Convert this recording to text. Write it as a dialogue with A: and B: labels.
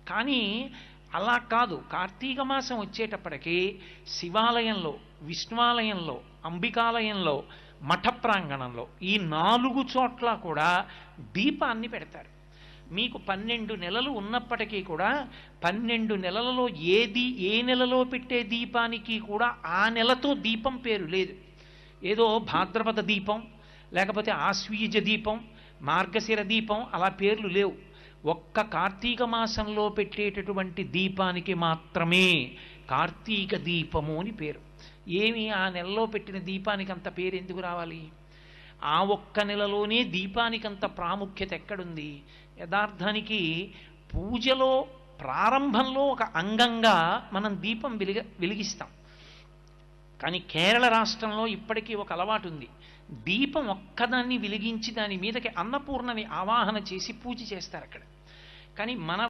A: కానీ అలా కాదు. కార్తీక మాసం వచ్చేటప్పటికి శివాలయంలో, విష్ణువాలయంలో, అంబికాలయంలో, మఠ ప్రాంగణంలో ఈ 4 చోట్ల కూడా దీపాన్ని పెడతారు. మీకు 12 నెలలు ఉన్నప్పటికీ కూడా 12 నెలలలో ఏ నెలలో పెట్టే దీపానికి కూడా ఆ నెలతో దీపం పేరు లేదు. ఏదో భాద్రపద దీపం, లేకపోతే ఆశ్వీజ దీపం, మార్గశిర దీపం అలా పేర్లు లేవు. ఒక్క కార్తీక మాసంలో పెట్టేటటువంటి దీపానికి మాత్రమే కార్తీక దీపము అని పేరు. ఏమి ఆ నెలలో పెట్టిన దీపానికి అంత పేరు ఎందుకు రావాలి? ఆ ఒక్క నెలలోనే దీపానికంత ప్రాముఖ్యత ఎక్కడుంది? యథార్థానికి పూజలో ప్రారంభంలో ఒక అంగంగా మనం దీపం వెలిగిస్తాం. కానీ కేరళ రాష్ట్రంలో ఇప్పటికీ ఒక అలవాటు ఉంది. దీపం ఒక్కదాన్ని వెలిగించి దాని మీదకి అన్నపూర్ణని ఆవాహన చేసి పూజ చేస్తారు అక్కడ. కానీ మన